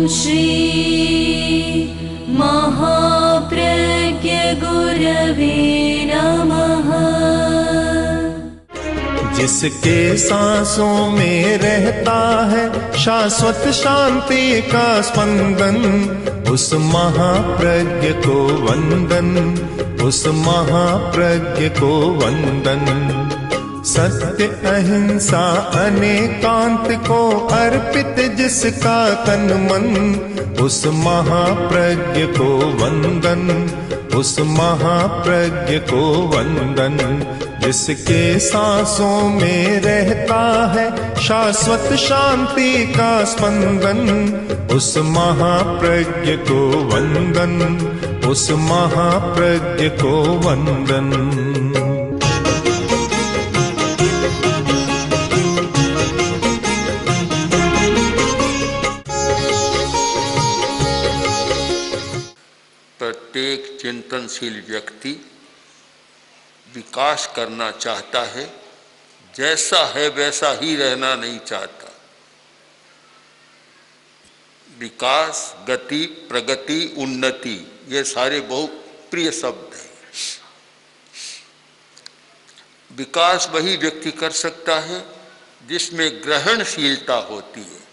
श्री महाप्रज्ञ गुरवे नमः। जिसके सांसों में रहता है शाश्वत शांति का स्पंदन, उस महाप्रज्ञ को वंदन, उस महाप्रज्ञ को वंदन। सत्य अहिंसा अनेकांत को अर्पित जिसका तन मन, उस महाप्रज्ञ को वंदन, उस महाप्रज्ञ को वंदन। जिसके सांसों में रहता है शाश्वत शांति का स्पंदन, उस महाप्रज्ञ को वंदन, उस महाप्रज्ञ को वंदन। प्रत्येक चिंतनशील व्यक्ति विकास करना चाहता है, जैसा है वैसा ही रहना नहीं चाहता। विकास, गति, प्रगति, उन्नति, ये सारे बहुत प्रिय शब्द हैं। विकास वही व्यक्ति कर सकता है जिसमें ग्रहणशीलता होती है।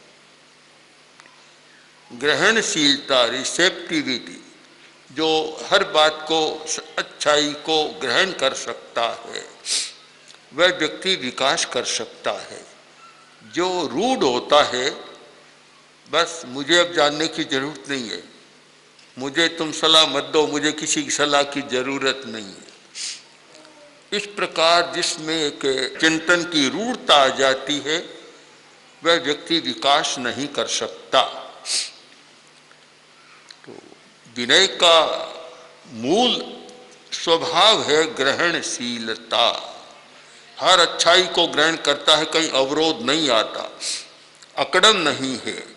ग्रहणशीलता, रिसेप्टिविटी, जो हर बात को, अच्छाई को ग्रहण कर सकता है, वह व्यक्ति विकास कर सकता है। जो रूढ़ होता है, बस मुझे अब जानने की जरूरत नहीं है, मुझे तुम सलाह मत दो, मुझे किसी की सलाह की जरूरत नहीं है। इस प्रकार जिसमें एक चिंतन की रूढ़ता आ जाती है, वह व्यक्ति विकास नहीं कर सकता। विनय का मूल स्वभाव है ग्रहणशीलता। हर अच्छाई को ग्रहण करता है, कहीं अवरोध नहीं आता, अकड़न नहीं है।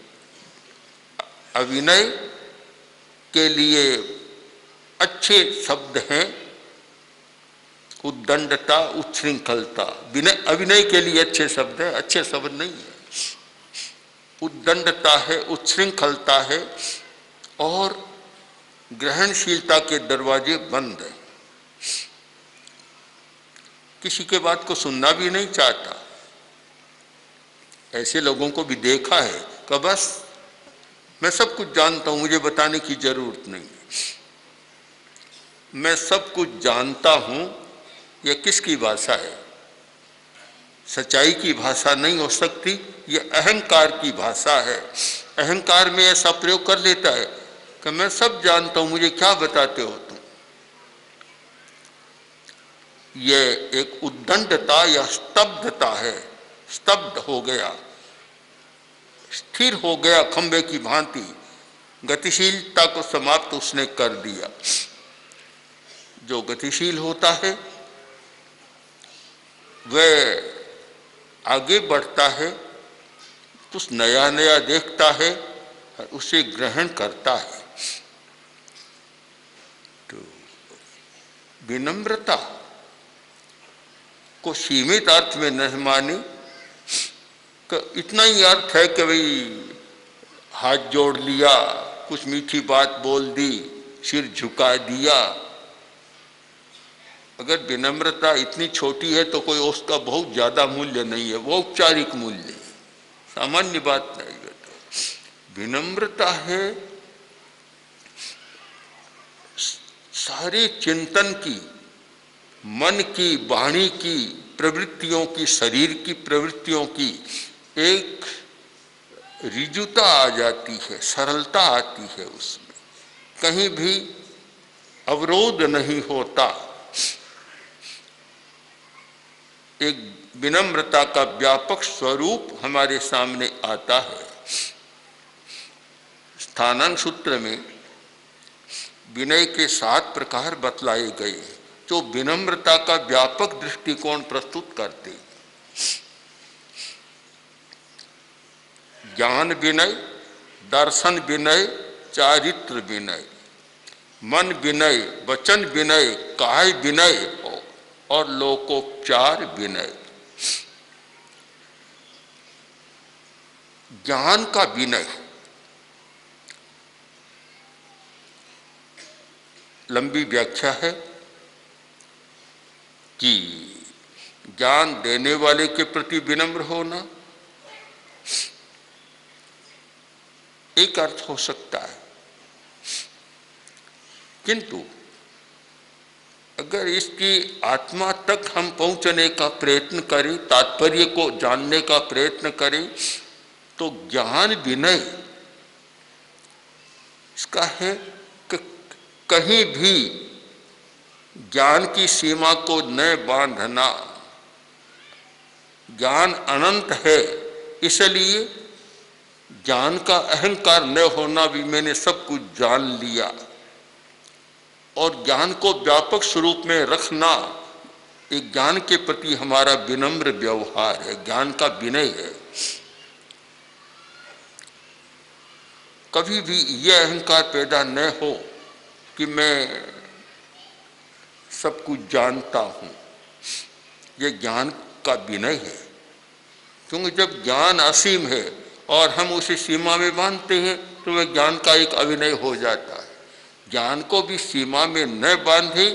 अविनय के लिए अच्छे शब्द हैं उद्दंडता, उच्छृंखलता। विनय, अविनय के लिए अच्छे शब्द है, अच्छे शब्द नहीं है। उद्दंडता है, उच्छृंखलता है, और ग्रहणशीलता के दरवाजे बंद हैं। किसी के बात को सुनना भी नहीं चाहता। ऐसे लोगों को भी देखा है कि बस मैं सब कुछ जानता हूं, मुझे बताने की जरूरत नहीं। मैं सब कुछ जानता हूं, यह किसकी भाषा है? सच्चाई की भाषा नहीं हो सकती, यह अहंकार की भाषा है। अहंकार में ऐसा प्रयोग कर लेता है कि मैं सब जानता हूं, मुझे क्या बताते हो तुम। ये एक उद्दंडता या स्तब्धता है। स्तब्ध हो गया, स्थिर हो गया खंबे की भांति, गतिशीलता को समाप्त उसने कर दिया। जो गतिशील होता है वह आगे बढ़ता है, कुछ नया नया देखता है और उसे ग्रहण करता है। तो विनम्रता को सीमित अर्थ में नहीं माने, इतना ही अर्थ है कि भाई हाथ जोड़ लिया, कुछ मीठी बात बोल दी, सिर झुका दिया। अगर विनम्रता इतनी छोटी है तो कोई उसका बहुत ज्यादा मूल्य नहीं है, वो औपचारिक मूल्य है, सामान्य बात नहीं है। विनम्रता है सारे चिंतन की, मन की, वाणी की, प्रवृत्तियों की, शरीर की प्रवृत्तियों की एक ऋजुता आ जाती है, सरलता आती है, उसमें कहीं भी अवरोध नहीं होता। एक विनम्रता का व्यापक स्वरूप हमारे सामने आता है। स्थानांग सूत्र में विनय के 7 प्रकार बतलाए गए जो विनम्रता का व्यापक दृष्टिकोण प्रस्तुत करते हैं। ज्ञान विनय, दर्शन विनय, चारित्र विनय, मन विनय, वचन विनय, काय विनय और लोकोपचार विनय। ज्ञान का विनय लंबी व्याख्या है कि ज्ञान देने वाले के प्रति विनम्र होना एक अर्थ हो सकता है, किंतु अगर इसकी आत्मा तक हम पहुंचने का प्रयत्न करें, तात्पर्य को जानने का प्रयत्न करें, तो ज्ञान विनय इसका है कि कहीं भी ज्ञान की सीमा को न बांधना। ज्ञान अनंत है, इसलिए ज्ञान का अहंकार न होना भी मैंने सब कुछ जान लिया, और ज्ञान को व्यापक स्वरूप में रखना एक ज्ञान के प्रति हमारा विनम्र व्यवहार है, ज्ञान का विनय है। कभी भी यह अहंकार पैदा न हो कि मैं सब कुछ जानता हूं, यह ज्ञान का विनय है। क्योंकि जब ज्ञान असीम है और हम उसे सीमा में बांधते हैं तो वह ज्ञान का एक अविनय हो जाता है। ज्ञान को भी सीमा में न बांधे,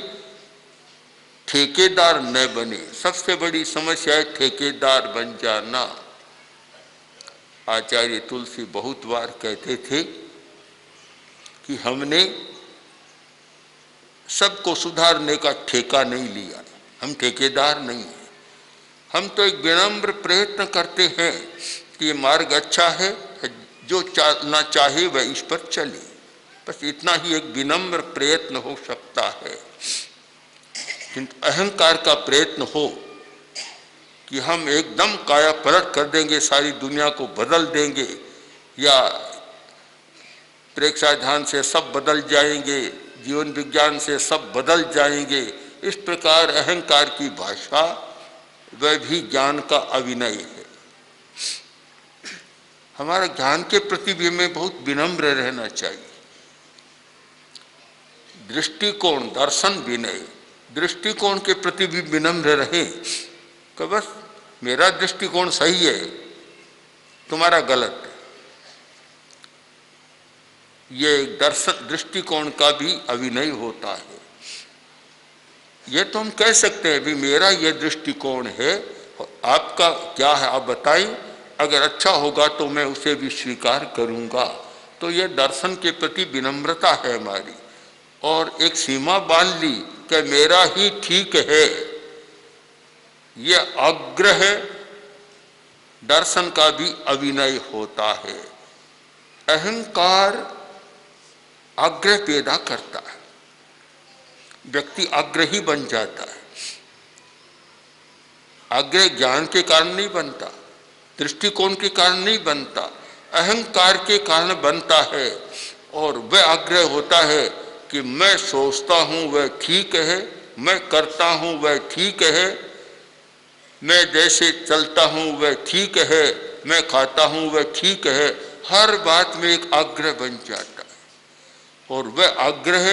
ठेकेदार न बने। सबसे बड़ी समस्या है ठेकेदार बन जाना। आचार्य तुलसी बहुत बार कहते थे कि हमने सबको सुधारने का ठेका नहीं लिया, हम ठेकेदार नहीं हैं। हम तो एक विनम्र प्रयत्न करते हैं कि ये मार्ग अच्छा है, जो चलना चाहे वह इस पर चले। बस इतना ही एक विनम्र प्रयत्न हो सकता है। किंतु अहंकार का प्रयत्न हो कि हम एकदम काया पलट कर देंगे, सारी दुनिया को बदल देंगे, या प्रेक्षा ध्यान से सब बदल जाएंगे, जीवन विज्ञान से सब बदल जाएंगे, इस प्रकार अहंकार की भाषा वह भी ज्ञान का अविनय है। हमारा ज्ञान के प्रति भी हमें बहुत विनम्र रहना चाहिए। दृष्टिकोण, दर्शन विनय, दृष्टिकोण के प्रति भी विनम्र रहे कि बस मेरा दृष्टिकोण सही है, तुम्हारा गलत है। ये दर्शन दृष्टिकोण का भी अविनय होता है। ये तो हम कह सकते हैं भी मेरा ये दृष्टिकोण है, आपका क्या है आप बताइए, अगर अच्छा होगा तो मैं उसे भी स्वीकार करूंगा। तो ये दर्शन के प्रति विनम्रता है हमारी। और एक सीमा बांध ली कि मेरा ही ठीक है, ये आग्रह दर्शन का भी अविनय होता है। अहंकार आग्रह पैदा करता है, व्यक्ति आग्रही बन जाता है। आग्रह ज्ञान के कारण नहीं बनता, दृष्टिकोण के कारण नहीं बनता, अहंकार के कारण बनता है। और वह आग्रह होता है कि मैं सोचता हूं वह ठीक है, मैं करता हूं वह ठीक है, मैं जैसे चलता हूं वह ठीक है, मैं खाता हूं वह ठीक है। हर बात में एक आग्रह बन जाता है और वह आग्रह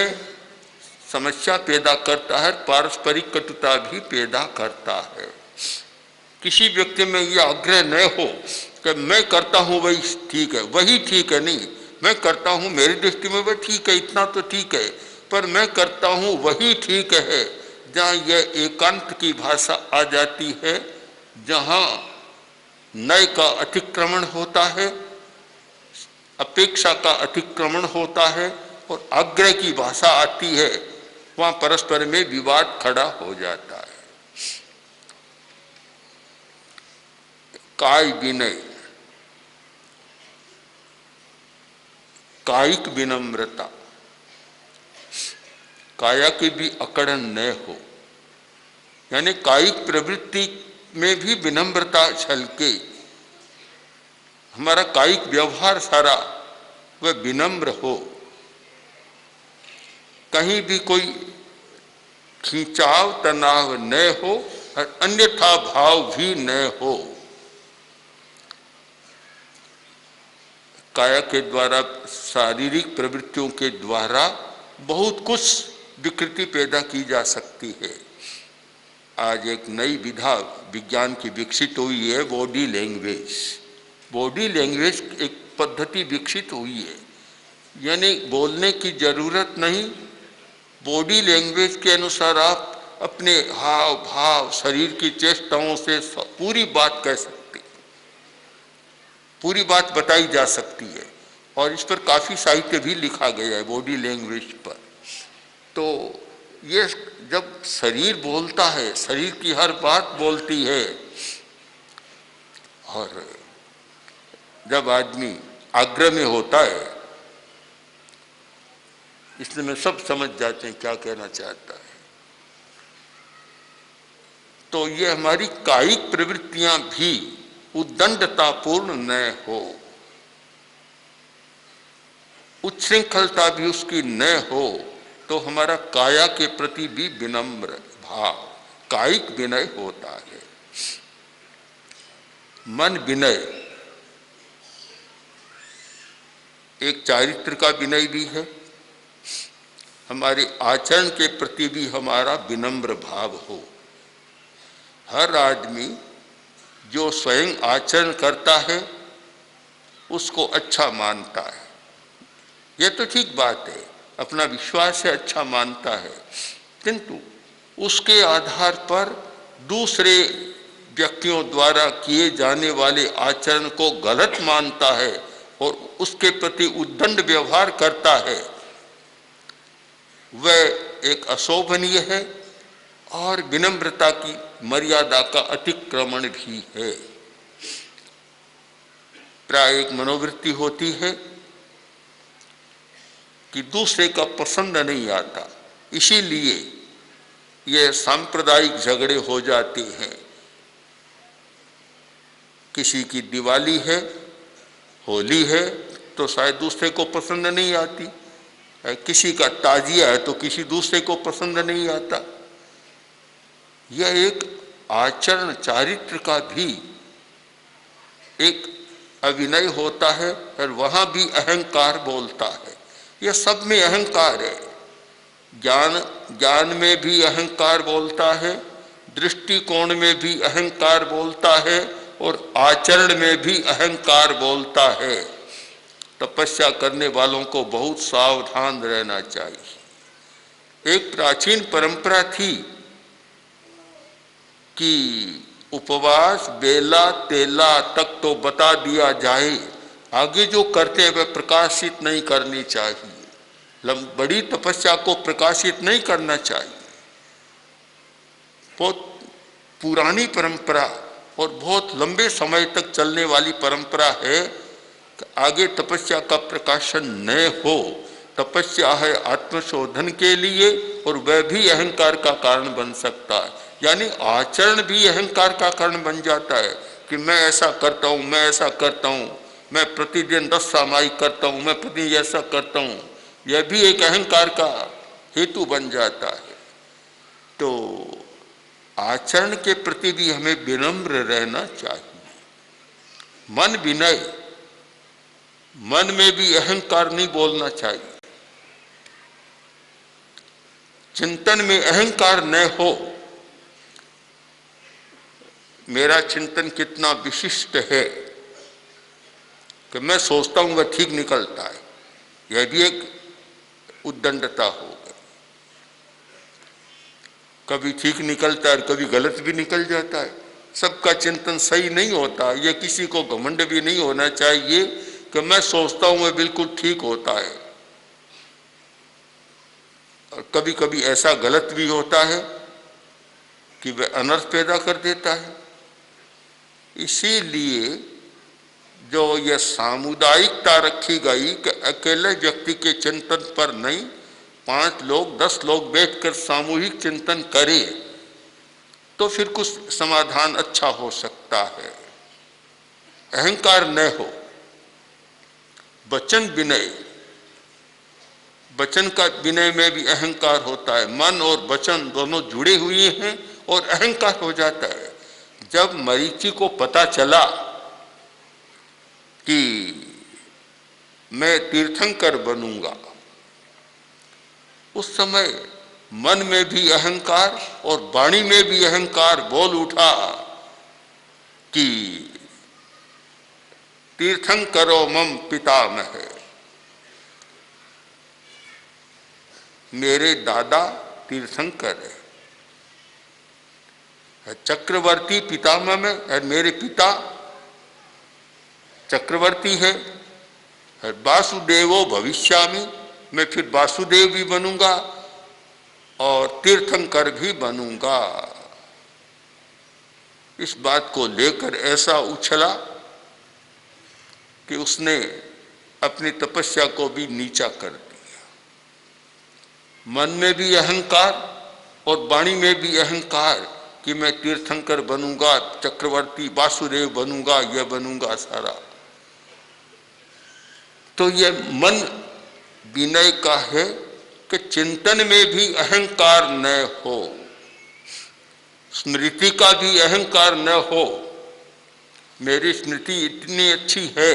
समस्या पैदा करता है, पारस्परिक कटुता भी पैदा करता है। किसी व्यक्ति में यह आग्रह न हो कि मैं करता हूं वही ठीक है, वही ठीक है, नहीं मैं करता हूं मेरी दृष्टि में वह ठीक है, इतना तो ठीक है, पर मैं करता हूं वही ठीक है। जहाँ यह एकांत की भाषा आ जाती है, जहाँ नय का अतिक्रमण होता है, अपेक्षा का अतिक्रमण होता है और आग्रह की भाषा आती है, वहाँ परस्पर में विवाद खड़ा हो जाता है। काय विनय, कायिक विनम्रता, काया की भी अकड़न न हो, यानी कायिक प्रवृत्ति में भी विनम्रता छलके। हमारा कायिक व्यवहार सारा वह विनम्र हो, कहीं भी कोई खिंचाव तनाव न हो और अन्यथा भाव भी न हो। काया के द्वारा, शारीरिक प्रवृत्तियों के द्वारा बहुत कुछ विकृति पैदा की जा सकती है। आज एक नई विधा विज्ञान की विकसित हुई है, बॉडी लैंग्वेज। बॉडी लैंग्वेज एक पद्धति विकसित हुई है, यानी बोलने की जरूरत नहीं, बॉडी लैंग्वेज के अनुसार आप अपने हाव भाव, शरीर की चेष्टाओं से पूरी बात कह सकते, पूरी बात बताई जा सकती है। और इस पर काफी साहित्य भी लिखा गया है बॉडी लैंग्वेज पर। तो ये जब शरीर बोलता है, शरीर की हर बात बोलती है, और जब आदमी आग्रह में होता है, इसलिए मैं सब समझ जाते हैं क्या कहना चाहता है। तो ये हमारी कायिक प्रवृत्तियां भी उद्दंडतापूर्ण न हो, उच्छृंखलता भी उसकी न हो, तो हमारा काया के प्रति भी विनम्र भाव, कायिक विनय होता है। मन विनय एक चारित्र का विनय भी है, हमारे आचरण के प्रति भी हमारा विनम्र भाव हो। हर आदमी जो स्वयं आचरण करता है उसको अच्छा मानता है, यह तो ठीक बात है, अपना विश्वास से अच्छा मानता है, किंतु उसके आधार पर दूसरे व्यक्तियों द्वारा किए जाने वाले आचरण को गलत मानता है और उसके प्रति उद्दंड व्यवहार करता है, वह एक अशोभनीय है और विनम्रता की मर्यादा का अतिक्रमण भी है। प्राय एक मनोवृत्ति होती है कि दूसरे का पसंद नहीं आता, इसीलिए यह सांप्रदायिक झगड़े हो जाते हैं। किसी की दिवाली है, होली है, तो शायद दूसरे को पसंद नहीं आती, किसी का ताजिया है तो किसी दूसरे को पसंद नहीं आता। यह एक आचरण चारित्र का भी एक अभिनय होता है और वहां भी अहंकार बोलता है। यह सब में अहंकार है, ज्ञान में भी अहंकार बोलता है, दृष्टिकोण में भी अहंकार बोलता है और आचरण में भी अहंकार बोलता है। तपस्या करने वालों को बहुत सावधान रहना चाहिए। एक प्राचीन परंपरा थी कि उपवास बेला तेला तक तो बता दिया जाए, आगे जो करते हैं वह प्रकाशित नहीं करनी चाहिए। बड़ी तपस्या को प्रकाशित नहीं करना चाहिए। बहुत पुरानी परंपरा और बहुत लंबे समय तक चलने वाली परंपरा है कि आगे तपस्या का प्रकाशन न हो। तपस्या है आत्मशोधन के लिए और वह भी अहंकार का कारण बन सकता है, यानी आचरण भी अहंकार का कारण बन जाता है कि मैं ऐसा करता हूँ, मैं ऐसा करता हूँ, मैं प्रतिदिन 10 सामायिक करता हूँ, मैं प्रतिदिन ऐसा करता हूँ, यह भी एक अहंकार का हेतु बन जाता है। तो आचरण के प्रति भी हमें विनम्र रहना चाहिए। मन विनय, मन में भी अहंकार नहीं बोलना चाहिए। चिंतन में अहंकार न हो, मेरा चिंतन कितना विशिष्ट है कि मैं सोचता हूं वह ठीक निकलता है, यह भी एक उद्दंडता हो गई। कभी ठीक निकलता है और कभी गलत भी निकल जाता है। सबका चिंतन सही नहीं होता। यह किसी को घमंड भी नहीं होना चाहिए कि मैं सोचता हूं वह बिल्कुल ठीक होता है, और कभी कभी ऐसा गलत भी होता है कि वह अनर्थ पैदा कर देता है। इसीलिए जो यह सामुदायिकता रखी गई कि अकेले व्यक्ति के चिंतन पर नहीं, 5 लोग 10 लोग बैठकर सामूहिक चिंतन करें तो फिर कुछ समाधान अच्छा हो सकता है। अहंकार न हो। वचन विनय, वचन का विनय में भी अहंकार होता है। मन और वचन दोनों जुड़े हुए हैं और अहंकार हो जाता है। जब मरीचि को पता चला कि मैं तीर्थंकर बनूंगा, उस समय मन में भी अहंकार और वाणी में भी अहंकार बोल उठा कि तीर्थंकरो मम पितामह। मेरे दादा तीर्थंकर है, चक्रवर्ती पितामह में है, मेरे पिता चक्रवर्ती है, वासुदेवो भविष्यामि, मैं फिर वासुदेव भी बनूंगा और तीर्थंकर भी बनूंगा। इस बात को लेकर ऐसा उछला कि उसने अपनी तपस्या को भी नीचा कर दिया। मन में भी अहंकार और वाणी में भी अहंकार कि मैं तीर्थंकर बनूंगा, चक्रवर्ती वासुदेव बनूंगा, यह बनूंगा सारा। तो यह मन विनय का है कि चिंतन में भी अहंकार न हो, स्मृति का भी अहंकार न हो। मेरी स्मृति इतनी अच्छी है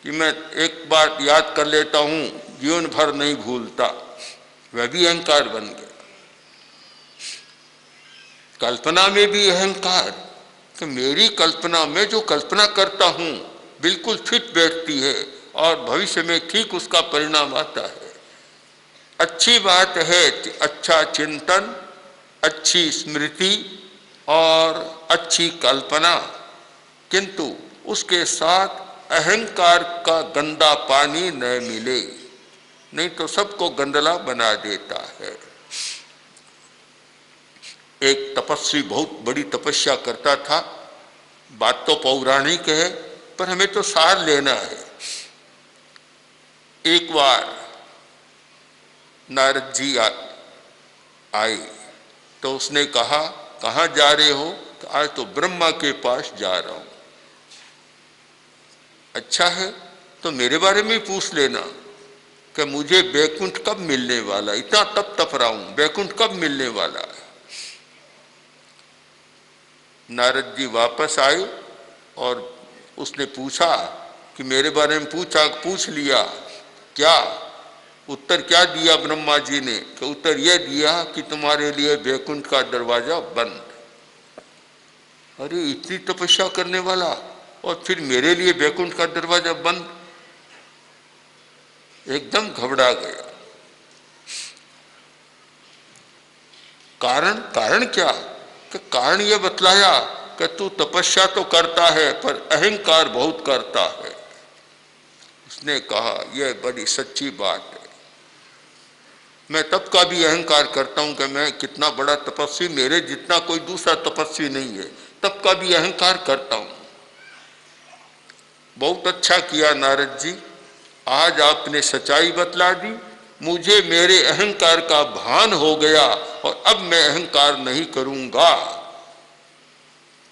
कि मैं एक बार याद कर लेता हूं, जीवन भर नहीं भूलता, वह भी अहंकार बन गया। कल्पना में भी अहंकार कि मेरी कल्पना में जो कल्पना करता हूं बिल्कुल फिट बैठती है और भविष्य में ठीक उसका परिणाम आता है। अच्छी बात है, अच्छा चिंतन, अच्छी स्मृति और अच्छी कल्पना, किंतु उसके साथ अहंकार का गंदा पानी न मिले, नहीं तो सबको गंदला बना देता है। एक तपस्वी बहुत बड़ी तपस्या करता था, बात तो पौराणिक है पर हमें तो सार लेना है। एक बार नारद जी आए तो उसने कहा, कहाँ जा रहे हो? तो आज तो ब्रह्मा के पास जा रहा हूं। अच्छा है, तो मेरे बारे में पूछ लेना कि मुझे बैकुंठ कब मिलने वाला, इतना तप रहा हूं, बैकुंठ कब मिलने वाला है। नारद जी वापस आए और उसने पूछा कि मेरे बारे में पूछ लिया क्या? उत्तर क्या दिया ब्रह्मा जी ने? कि उत्तर यह दिया कि तुम्हारे लिए बैकुंठ का दरवाजा बंद। अरे इतनी तपस्या करने वाला और फिर मेरे लिए बैकुंठ का दरवाजा बंद, एकदम घबरा गया। कारण क्या? कि कारण यह बतलाया कि तू तपस्या तो करता है पर अहंकार बहुत करता है। उसने कहा यह बड़ी सच्ची बात है, मैं तब का भी अहंकार करता हूं कि मैं कितना बड़ा तपस्वी, मेरे जितना कोई दूसरा तपस्वी नहीं है, तब का भी अहंकार करता हूं। बहुत अच्छा किया नारद जी, आज आपने सच्चाई बतला दी, मुझे मेरे अहंकार का भान हो गया और अब मैं अहंकार नहीं करूंगा।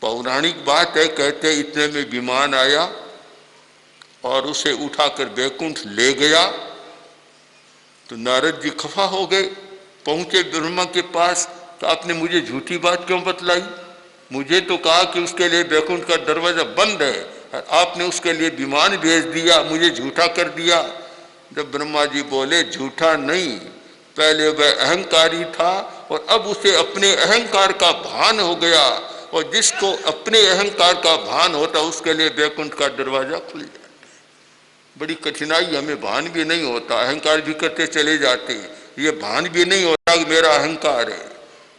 पौराणिक बात है, कहते इतने में विमान आया और उसे उठाकर बैकुंठ ले गया। तो नारद जी खफा हो गए, पहुंचे ब्रह्मा के पास, तो आपने मुझे झूठी बात क्यों बतलाई? मुझे तो कहा कि उसके लिए बैकुंठ का दरवाजा बंद है, आपने उसके लिए विमान भेज दिया, मुझे झूठा कर दिया। जब ब्रह्मा जी बोले झूठा नहीं, पहले वह अहंकारी था और अब उसे अपने अहंकार का भान हो गया, और जिसको अपने अहंकार का भान होता उसके लिए बैकुंठ का दरवाजा खुल जाता। बड़ी कठिनाई, हमें भान भी नहीं होता, अहंकार भी करते चले जाते, ये भान भी नहीं होता कि मेरा अहंकार है,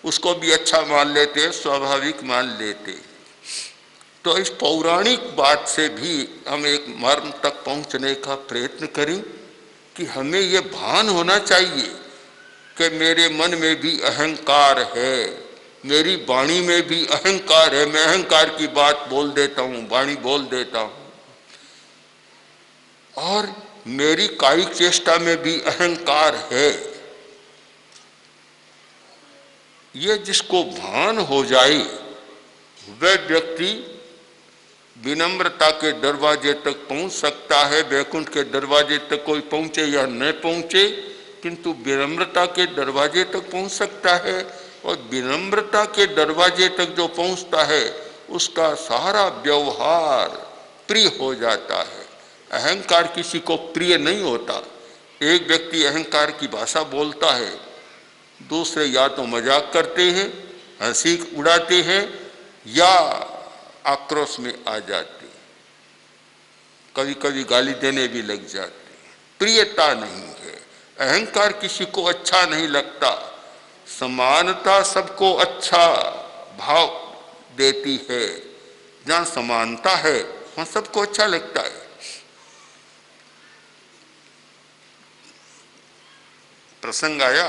उसको भी अच्छा मान लेते, स्वाभाविक मान लेते। तो इस पौराणिक बात से भी हम एक मर्म तक पहुंचने का प्रयत्न करें कि हमें यह भान होना चाहिए कि मेरे मन में भी अहंकार है, मेरी वाणी में भी अहंकार है, मैं अहंकार की बात बोल देता हूँ, वाणी बोल देता हूँ, और मेरी कायिक चेष्टा में भी अहंकार है। ये जिसको भान हो जाए वह व्यक्ति विनम्रता के दरवाजे तक पहुंच सकता है। बैकुंठ के दरवाजे तक कोई पहुंचे या न पहुंचे, किंतु विनम्रता के दरवाजे तक पहुंच सकता है, और विनम्रता के दरवाजे तक जो पहुंचता है उसका सारा व्यवहार प्रिय हो जाता है। अहंकार किसी को प्रिय नहीं होता। एक व्यक्ति अहंकार की भाषा बोलता है, दूसरे या तो मजाक करते हैं, हंसी उड़ाते हैं, या आक्रोश में आ जाते, कभी कभी गाली देने भी लग जाते। प्रियता नहीं है। अहंकार किसी को अच्छा नहीं लगता। समानता सबको अच्छा भाव देती है। जहाँ समानता है वहाँ सबको अच्छा लगता है। प्रसंग आया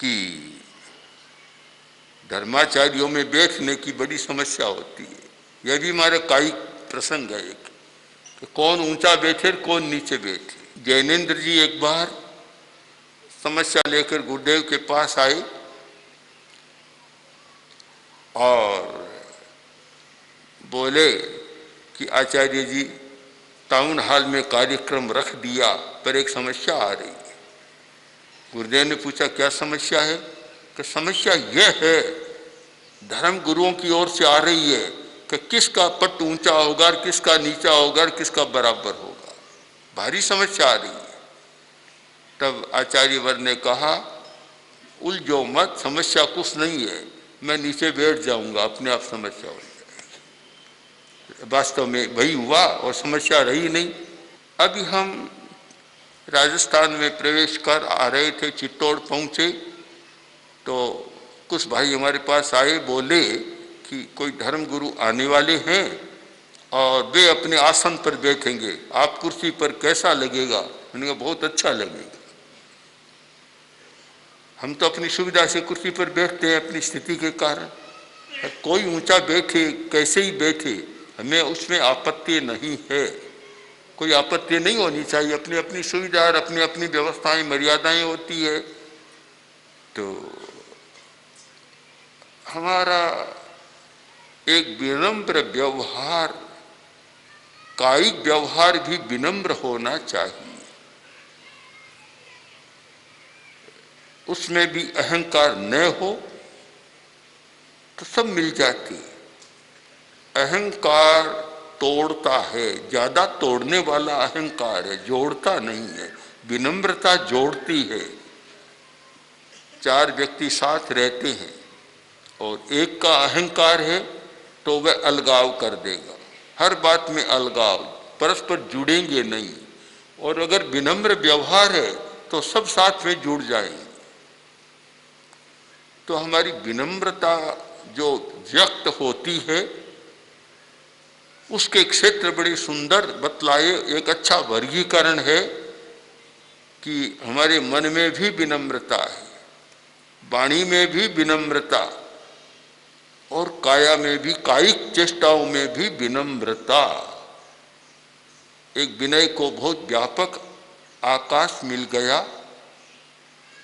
कि धर्माचार्यों में बैठने की बड़ी समस्या होती है। यह भी हमारे कायिक प्रसंग है एक, कि कौन ऊंचा बैठे कौन नीचे बैठे। जैनेन्द्र जी एक बार समस्या लेकर गुरुदेव के पास आए और बोले कि आचार्य जी, टाउन हॉल में कार्यक्रम रख दिया पर एक समस्या आ रही है। गुरुदेव ने पूछा क्या समस्या है? कि समस्या यह है, धर्म गुरुओं की ओर से आ रही है कि किसका पट ऊंचा होगा और किसका नीचा होगा और किसका बराबर होगा। भारी समस्या आ रही है। तब आचार्य वर ने कहा, उलझो मत, समस्या कुछ नहीं है, मैं नीचे बैठ जाऊंगा, अपने आप समस्या हो जाएगी। वास्तव में वही हुआ और समस्या रही नहीं। अभी हम राजस्थान में प्रवेश कर आ रहे थे, चित्तौड़ पहुंचे तो कुछ भाई हमारे पास आए, बोले कि कोई धर्म गुरु आने वाले हैं और वे अपने आसन पर बैठेंगे, आप कुर्सी पर कैसा लगेगा? मैंने कहा बहुत अच्छा लगेगा। हम तो अपनी सुविधा से कुर्सी पर बैठते हैं अपनी स्थिति के कारण। कोई ऊंचा बैठे कैसे ही बैठे, हमें उसमें आपत्ति नहीं है, कोई आपत्ति नहीं होनी चाहिए। अपनी अपनी सुविधा और अपनी अपनी व्यवस्थाएं मर्यादाएं होती है। तो हमारा एक विनम्र व्यवहार, कायिक व्यवहार भी विनम्र होना चाहिए। उसमें भी अहंकार न हो तो सब मिल जाती है। अहंकार तोड़ता है, ज्यादा तोड़ने वाला अहंकार है, जोड़ता नहीं है। विनम्रता जोड़ती है। चार व्यक्ति साथ रहते हैं और एक का अहंकार है तो वह अलगाव कर देगा, हर बात में अलगाव, परस्पर जुड़ेंगे नहीं। और अगर विनम्र व्यवहार है तो सब साथ में जुड़ जाएंगे। तो हमारी विनम्रता जो व्यक्त होती है उसके क्षेत्र बड़े सुंदर बतलाए। एक अच्छा वर्गीकरण है कि हमारे मन में भी विनम्रता है, वाणी में भी विनम्रता और काया में भी, कायिक चेष्टाओं में भी विनम्रता। एक विनय को बहुत व्यापक आकाश मिल गया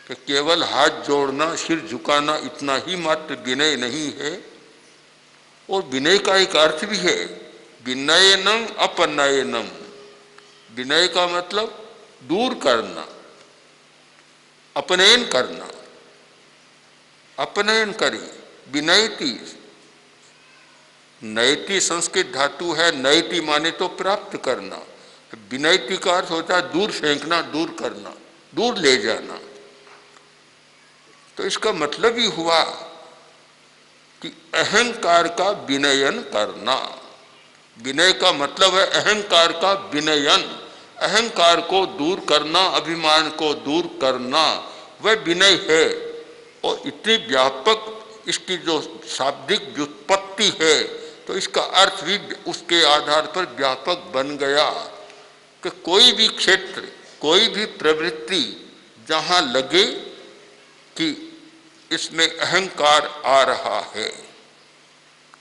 कि केवल हाथ जोड़ना, सिर झुकाना इतना ही मात्र विनय नहीं है। और विनय का एक अर्थ भी है, विनयनम अपनयनम। विनय का मतलब दूर करना, अपनयन करना, अपनयन करें। विनयति, नयति संस्कृत धातु है, नयति माने तो प्राप्त करना। विनयति का अर्थ होता है दूर फेंकना, दूर करना, दूर ले जाना। तो इसका मतलब ही हुआ कि अहंकार का विनयन करना। विनय का मतलब है अहंकार का विनयन, अहंकार को दूर करना, अभिमान को दूर करना, वह विनय है। और इतनी व्यापक इसकी जो शाब्दिक व्युत्पत्ति है तो इसका अर्थ भी उसके आधार पर व्यापक बन गया कि कोई भी क्षेत्र, कोई भी प्रवृत्ति जहाँ लगे कि इसमें अहंकार आ रहा है,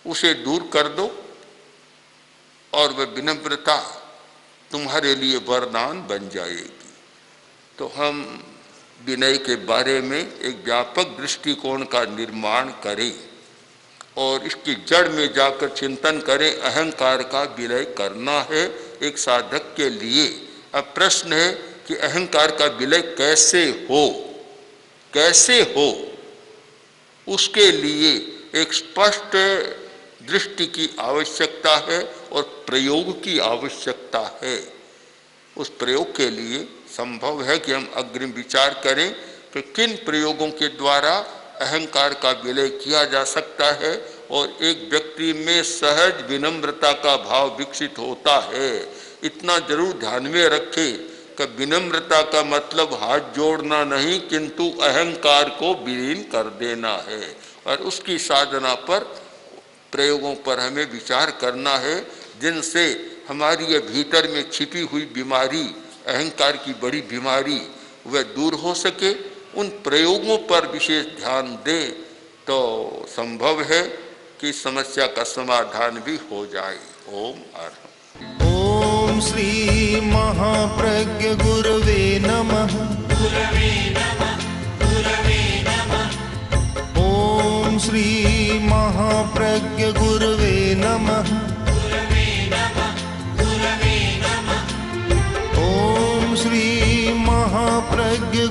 उसे दूर कर दो और वह विनम्रता तुम्हारे लिए वरदान बन जाएगी। तो हम विनय के बारे में एक व्यापक दृष्टिकोण का निर्माण करें और इसकी जड़ में जाकर चिंतन करें। अहंकार का विनय करना है एक साधक के लिए। अब प्रश्न है कि अहंकार का विलय कैसे हो, कैसे हो? उसके लिए एक स्पष्ट दृष्टि की आवश्यकता है और प्रयोग की आवश्यकता है। उस प्रयोग के लिए संभव है कि हम अग्रिम विचार करें कि किन प्रयोगों के द्वारा अहंकार का विलय किया जा सकता है और एक व्यक्ति में सहज विनम्रता का भाव विकसित होता है। इतना जरूर ध्यान में रखें कि विनम्रता का मतलब हाथ जोड़ना नहीं, किंतु अहंकार को विलीन कर देना है। और उसकी साधना पर, प्रयोगों पर हमें विचार करना है, जिनसे हमारी ये भीतर में छिपी हुई बीमारी, अहंकार की बड़ी बीमारी, वह दूर हो सके। उन प्रयोगों पर विशेष ध्यान दें तो संभव है कि समस्या का समाधान भी हो जाए। ओम अर्हम्। ओम श्री महाप्रज्ञ गुरवे नमः। गुरवे नमः, गुरवे नमः। ओम श्री महाप्रज्ञ गुरवे नमः। गुरवे नमः, गुरवे नमः। ओम श्री महाप्रज्ञ